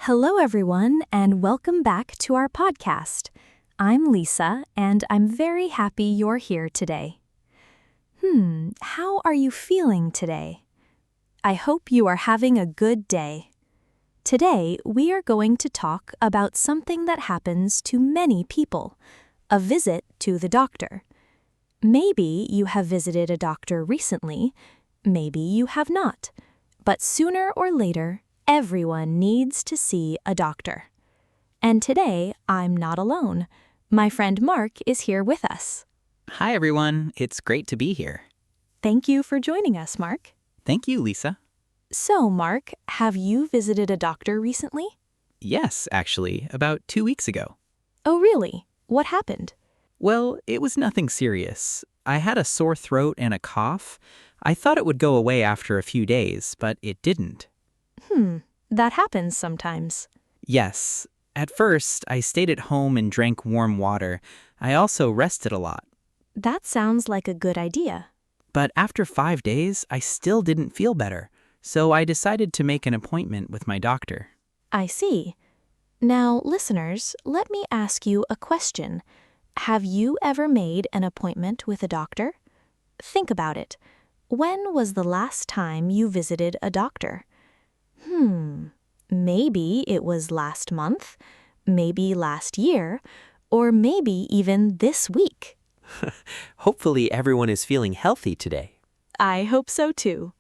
Hello, everyone, and welcome back to our podcast. I'm Lisa, and I'm very happy you're here today. How are you feeling today? I hope you are having a good day. Today, we are going to talk about something that happens to many people, a visit to the doctor. Maybe you have visited a doctor recently, maybe you have not, but sooner or later, everyone needs to see a doctor. And today, I'm not alone. My friend Mark is here with us. Hi, everyone. It's great to be here. Thank you for joining us, Mark. Thank you, Lisa. So, Mark, have you visited a doctor recently? Yes, actually, about 2 weeks ago. Oh, really? What happened? Well, it was nothing serious. I had a sore throat and a cough. I thought it would go away after a few days, but it didn't. That happens sometimes. Yes. At first, I stayed at home and drank warm water. I also rested a lot. That sounds like a good idea. But after 5 days, I still didn't feel better. So I decided to make an appointment with my doctor. I see. Now, listeners, let me ask you a question. Have you ever made an appointment with a doctor? Think about it. When was the last time you visited a doctor? Maybe it was last month, maybe last year, or maybe even this week. Hopefully everyone is feeling healthy today. I hope so too.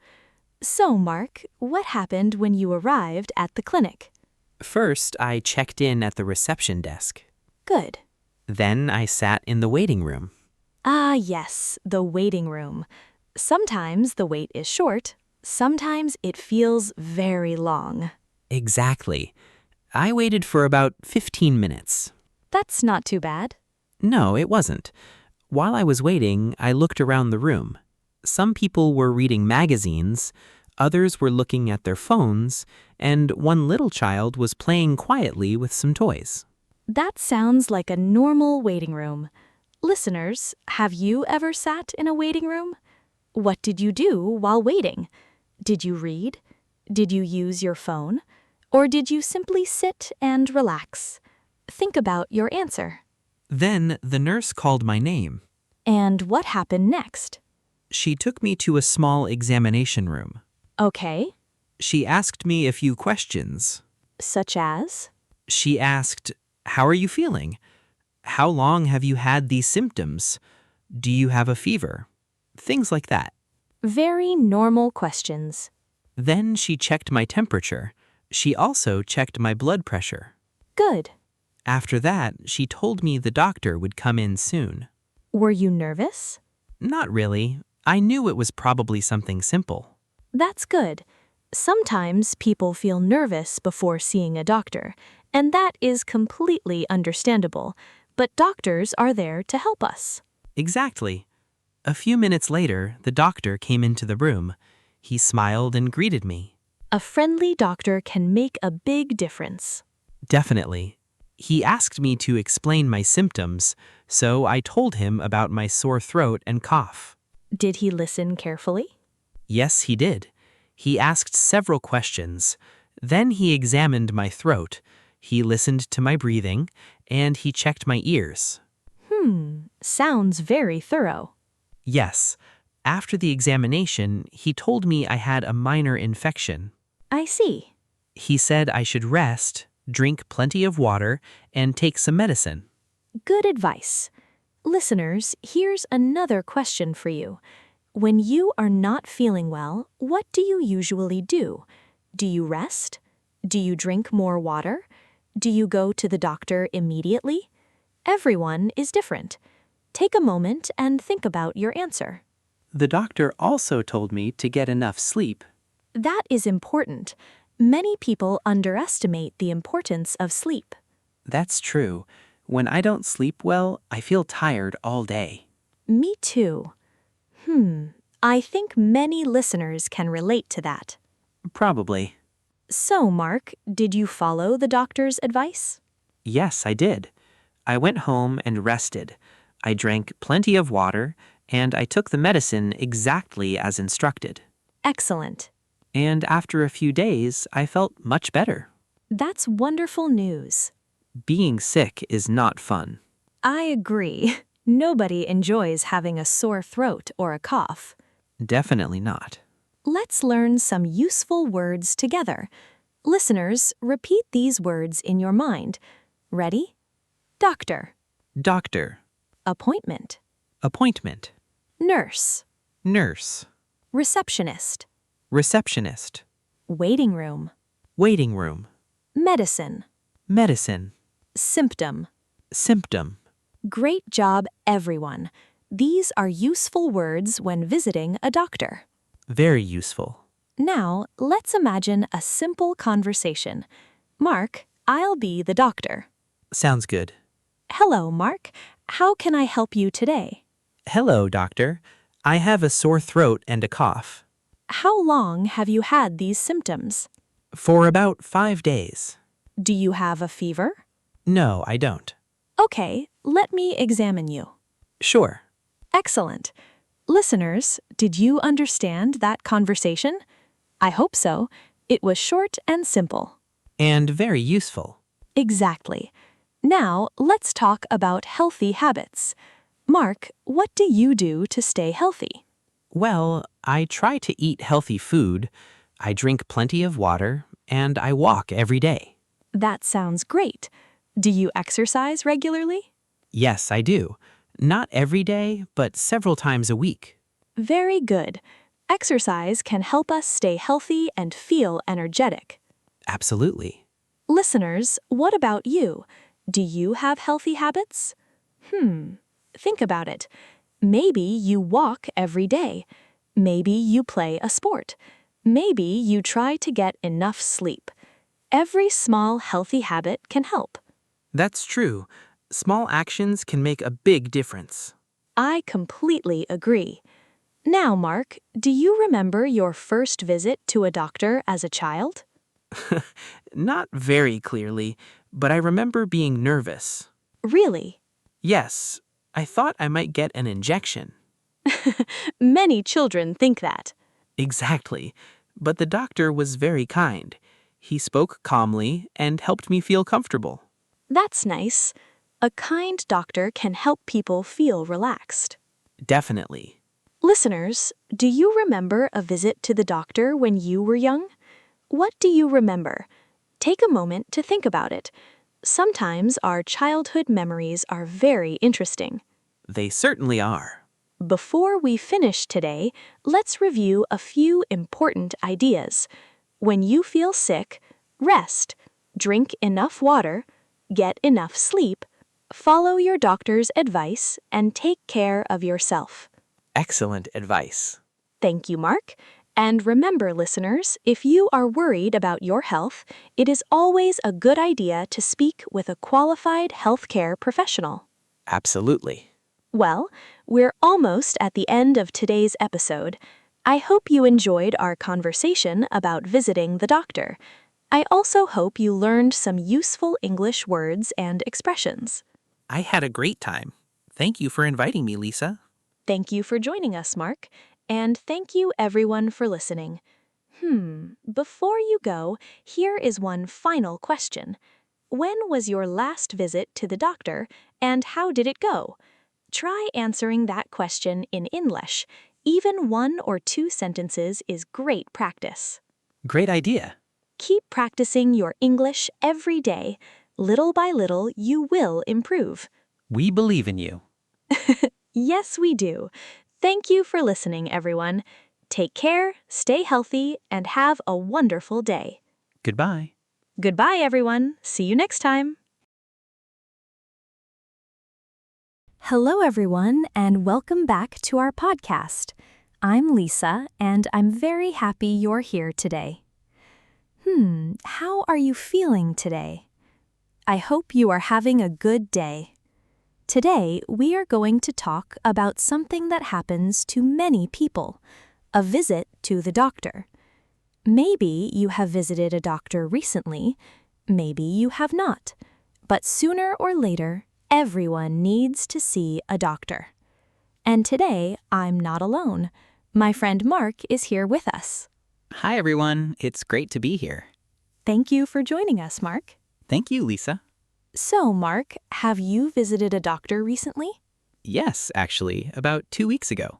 So, Mark, what happened when you arrived at the clinic? First, I checked in at the reception desk. Good. Then I sat in the waiting room. Ah, yes, the waiting room. Sometimes the wait is short, sometimes it feels very long. Exactly. I waited for about 15 minutes. That's not too bad. No, it wasn't. While I was waiting, I looked around the room. Some people were reading magazines, others were looking at their phones, and one little child was playing quietly with some toys. That sounds like a normal waiting room. Listeners, have you ever sat in a waiting room? What did you do while waiting? Did you read? Did you use your phone? Or did you simply sit and relax? Think about your answer. Then the nurse called my name. And what happened next? She took me to a small examination room. Okay, She asked me a few questions. such as? She asked, "How are you feeling? How long have you had these symptoms? Do you have a fever?" Things like that. Very normal questions. Then she checked my temperature. She also checked my blood pressure. Good. After that, she told me the doctor would come in soon. Were you nervous? Not really. I knew it was probably something simple. That's good. Sometimes people feel nervous before seeing a doctor, and that is completely understandable, but doctors are there to help us. Exactly. A few minutes later, the doctor came into the room. He smiled and greeted me. A friendly doctor can make a big difference. Definitely. He asked me to explain my symptoms, so I told him about my sore throat and cough. Did he listen carefully? Yes, he did. He asked several questions. Then he examined my throat. He listened to my breathing, and he checked my ears. Sounds very thorough. Yes. After the examination, he told me I had a minor infection. I see. He said I should rest, drink plenty of water, and take some medicine. Good advice. Listeners, here's another question for you. When you are not feeling well, what do you usually do? Do you rest? Do you drink more water? Do you go to the doctor immediately? Everyone is different. Take a moment and think about your answer. The doctor also told me to get enough sleep. That is important. Many people underestimate the importance of sleep. That's true. When I don't sleep well, I feel tired all day. Me too. I think many listeners can relate to that. Probably. So, Mark, did you follow the doctor's advice? Yes, I did. I went home and rested. I drank plenty of water, and I took the medicine exactly as instructed. Excellent. And after a few days, I felt much better. That's wonderful news. Being sick is not fun. I agree. Nobody enjoys having a sore throat or a cough. Definitely not. Let's learn some useful words together. Listeners, repeat these words in your mind. Ready? Doctor, Doctor, appointment, appointment, nurse, nurse, receptionist, receptionist, waiting room, waiting room, medicine, medicine, symptom. symptom. Great job, everyone. These are useful words when visiting a doctor. Very useful. Now, let's imagine a simple conversation. Mark, I'll be the doctor. Sounds good. Hello, Mark. How can I help you today? Hello, doctor. I have a sore throat and a cough. How long have you had these symptoms? For about 5 days. Do you have a fever? No, I don't. Okay, let me examine you. Sure. Excellent. Listeners, did you understand that conversation? I hope so. It was short and simple. And very useful. Exactly. Now, let's talk about healthy habits. Mark, what do you do to stay healthy? Well, I try to eat healthy food, I drink plenty of water, and I walk every day. That sounds great. Do you exercise regularly? Yes, I do. Not every day, but several times a week. Very good. Exercise can help us stay healthy and feel energetic. Absolutely. Listeners, what about you? Do you have healthy habits? Think about it. Maybe you walk every day. Maybe you play a sport. Maybe you try to get enough sleep. Every small healthy habit can help. That's true. Small actions can make a big difference. I completely agree. Now, Mark, do you remember your first visit to a doctor as a child? Not very clearly, but I remember being nervous. Really? Yes, I thought I might get an injection. Many children think that. Exactly. But the doctor was very kind. He spoke calmly and helped me feel comfortable. That's nice. A kind doctor can help people feel relaxed. Definitely. Listeners, do you remember a visit to the doctor when you were young? What do you remember? Take a moment to think about it. Sometimes our childhood memories are very interesting. They certainly are. Before we finish today, let's review a few important ideas. When you feel sick, rest, drink enough water, get enough sleep, follow your doctor's advice, and take care of yourself. Excellent advice. Thank you, Mark. And remember, listeners, if you are worried about your health, it is always a good idea to speak with a qualified healthcare professional. Absolutely. Well, we're almost at the end of today's episode. I hope you enjoyed our conversation about visiting the doctor. I also hope you learned some useful English words and expressions. I had a great time. Thank you for inviting me, Lisa. Thank you for joining us, Mark. And thank you, everyone, for listening. Before you go, here is one final question. When was your last visit to the doctor, and how did it go? Try answering that question in English. Even 1 or 2 sentences is great practice. Great idea. Keep practicing your English every day. Little by little, you will improve. We believe in you. Yes, we do. Thank you for listening, everyone. Take care, stay healthy, and have a wonderful day. Goodbye. Goodbye, everyone. See you next time. Hello, everyone, and welcome back to our podcast. I'm Lisa, and I'm very happy you're here today. How are you feeling today? I hope you are having a good day. Today, we are going to talk about something that happens to many people, a visit to the doctor. Maybe you have visited a doctor recently, maybe you have not, but sooner or later, everyone needs to see a doctor. And today, I'm not alone. My friend Mark is here with us. Hi, everyone. It's great to be here. Thank you for joining us, Mark. Thank you, Lisa. So, Mark, have you visited a doctor recently? Yes, actually, about 2 weeks ago.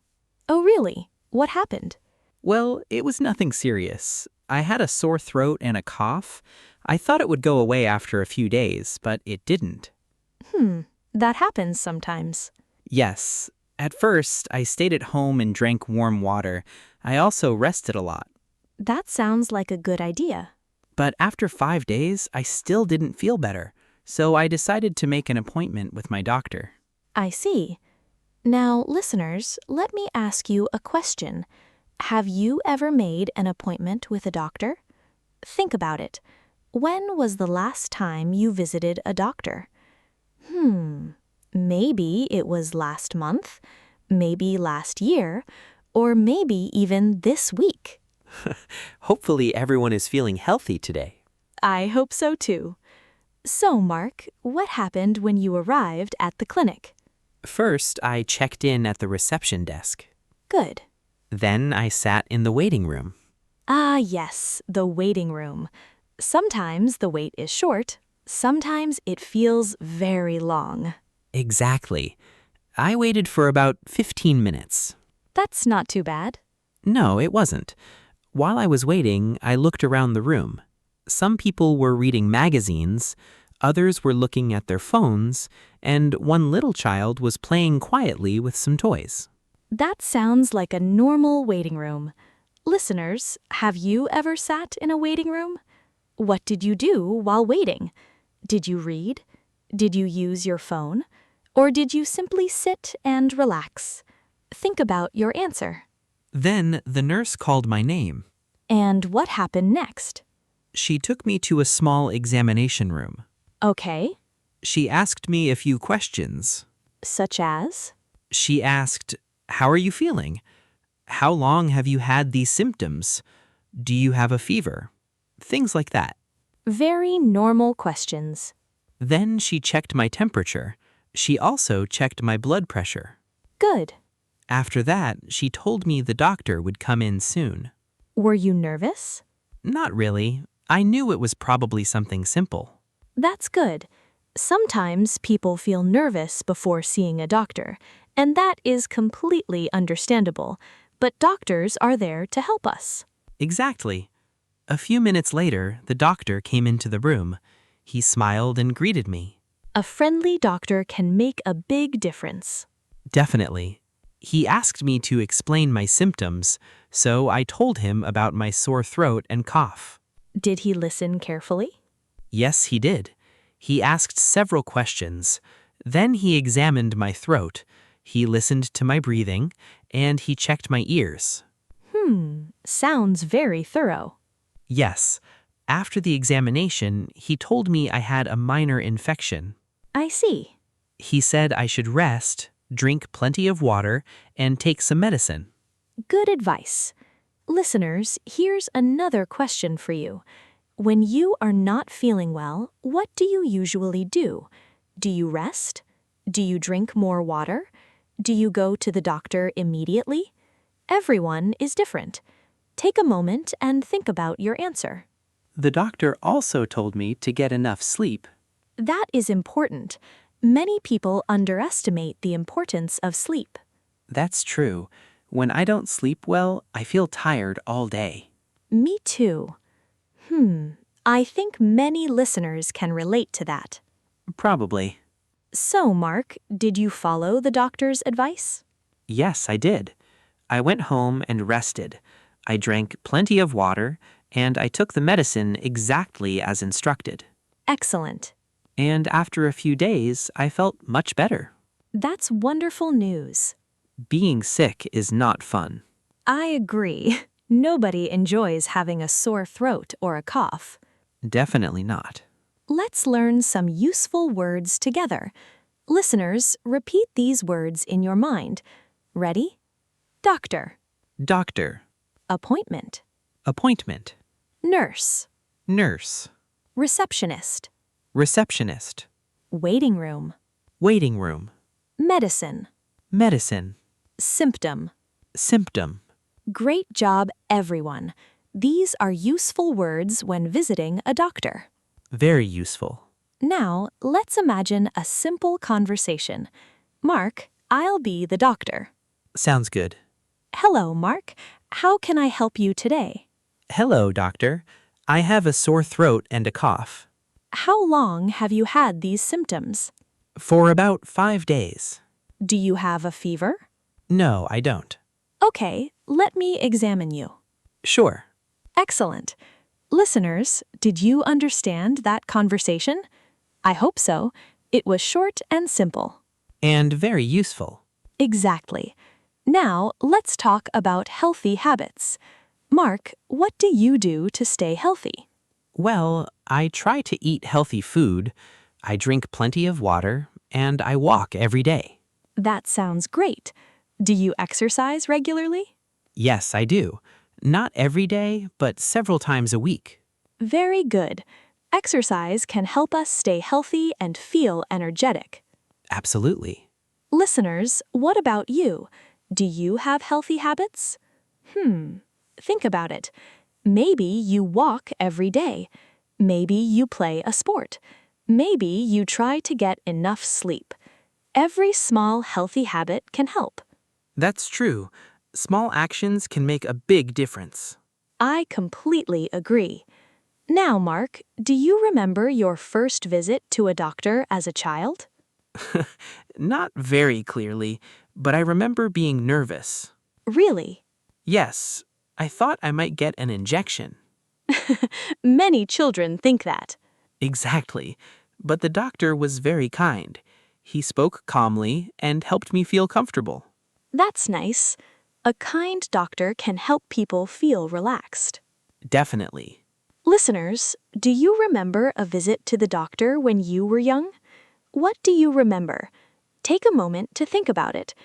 Oh, really? What happened? Well, it was nothing serious. I had a sore throat and a cough. I thought it would go away after a few days, but it didn't. That happens sometimes. Yes. At first, I stayed at home and drank warm water. I also rested a lot. That sounds like a good idea. But after 5 days, I still didn't feel better. So I decided to make an appointment with my doctor. I see. Now, listeners, let me ask you a question. Have you ever made an appointment with a doctor? Think about it. When was the last time you visited a doctor? Maybe it was last month, maybe last year, or maybe even this week. Hopefully everyone is feeling healthy today. I hope so too. So, Mark, what happened when you arrived at the clinic? First, I checked in at the reception desk. Good. Then I sat in the waiting room. Ah, yes, the waiting room. Sometimes the wait is short, sometimes it feels very long. Exactly. I waited for about 15 minutes. That's not too bad. No, it wasn't. While I was waiting, I looked around the room. Some people were reading magazines, others were looking at their phones, and one little child was playing quietly with some toys. That sounds like a normal waiting room. Listeners, have you ever sat in a waiting room? What did you do while waiting? Did you read? Did you use your phone? Or did you simply sit and relax? Think about your answer. Then the nurse called my name. And what happened next? She took me to a small examination room. Okay, She asked me a few questions. such as? She asked, "How are you feeling? How long have you had these symptoms? Do you have a fever?" Things like that. Very normal questions. Then she checked my temperature. She also checked my blood pressure. Good. After that, she told me the doctor would come in soon. Were you nervous? Not really. I knew it was probably something simple. That's good. Sometimes people feel nervous before seeing a doctor, and that is completely understandable. But doctors are there to help us. Exactly. A few minutes later, the doctor came into the room. He smiled and greeted me. A friendly doctor can make a big difference. Definitely. He asked me to explain my symptoms, so I told him about my sore throat and cough. Did he listen carefully? Yes, he did. He asked several questions. Then he examined my throat. He listened to my breathing, and he checked my ears. Sounds very thorough. Yes. After the examination, he told me I had a minor infection. I see. He said I should rest, drink plenty of water, and take some medicine. Good advice. Listeners, here's another question for you. When you are not feeling well, what do you usually do? Do you rest? Do you drink more water? Do you go to the doctor immediately? Everyone is different. Take a moment and think about your answer. The doctor also told me to get enough sleep. That is important. Many people underestimate the importance of sleep. That's true. When I don't sleep well, I feel tired all day. Me too. I think many listeners can relate to that. Probably. So, Mark, did you follow the doctor's advice? Yes, I did. I went home and rested. I drank plenty of water, and I took the medicine exactly as instructed. Excellent. And after a few days, I felt much better. That's wonderful news. Being sick is not fun. I agree. Nobody enjoys having a sore throat or a cough. Definitely not. Let's learn some useful words together. Listeners, repeat these words in your mind. Ready? Doctor. Doctor. Appointment. Appointment. Nurse. Nurse. Receptionist. Receptionist. Waiting room. Waiting room. Medicine. Medicine. Symptom. Symptom. Great job, everyone. These are useful words when visiting a doctor. Very useful. Now, let's imagine a simple conversation. Mark, I'll be the doctor. Sounds good. Hello, Mark. How can I help you today? Hello, doctor. I have a sore throat and a cough. How long have you had these symptoms? For about 5 days. Do you have a fever? No, I don't. Okay, let me examine you. Sure. Excellent. Listeners, did you understand that conversation? I hope so. It was short and simple. And very useful. Exactly. Now, let's talk about healthy habits. Mark, what do you do to stay healthy? Well, I try to eat healthy food, I drink plenty of water, and I walk every day. That sounds great. Do you exercise regularly? Yes, I do. Not every day, but several times a week. Very good. Exercise can help us stay healthy and feel energetic. Absolutely. Listeners, what about you? Do you have healthy habits? Think about it. Maybe you walk every day. Maybe you play a sport. Maybe you try to get enough sleep. Every small healthy habit can help. That's true. Small actions can make a big difference. I completely agree. Now, Mark, do you remember your first visit to a doctor as a child? Not very clearly, but I remember being nervous. Really? Yes, I thought I might get an injection. Many children think that. Exactly. But the doctor was very kind. He spoke calmly and helped me feel comfortable. That's nice. A kind doctor can help people feel relaxed. Definitely. Listeners, do you remember a visit to the doctor when you were young? What do you remember? Take a moment to think about it.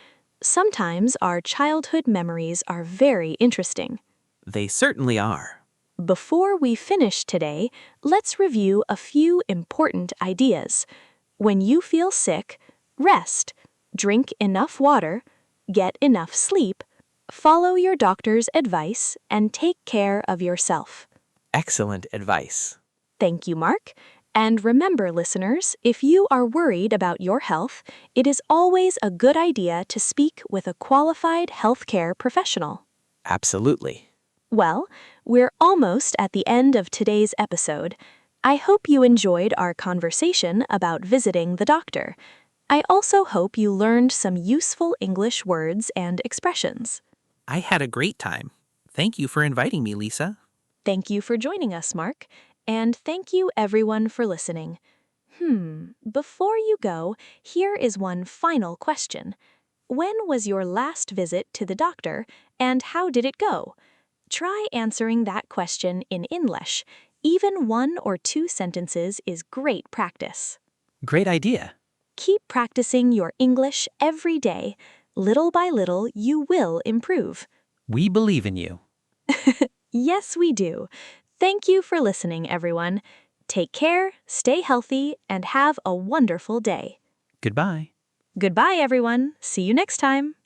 Sometimes our childhood memories are very interesting. They certainly are. Before we finish today, let's review a few important ideas. When you feel sick, rest, drink enough water, get enough sleep, follow your doctor's advice, and take care of yourself. Excellent advice. Thank you, Mark. And remember, listeners, if you are worried about your health, it is always a good idea to speak with a qualified healthcare professional. Absolutely. Well, we're almost at the end of today's episode. I hope you enjoyed our conversation about visiting the doctor. I also hope you learned some useful English words and expressions. I had a great time. Thank you for inviting me, Lisa. Thank you for joining us, Mark. And thank you everyone for listening. Before you go, here is one final question. When was your last visit to the doctor, and how did it go? Try answering that question in English. Even 1 or 2 sentences is great practice. Great idea. Keep practicing your English every day. Little by little, you will improve. We believe in you. Yes, we do. Thank you for listening, everyone. Take care, stay healthy, and have a wonderful day. Goodbye. Goodbye, everyone. See you next time.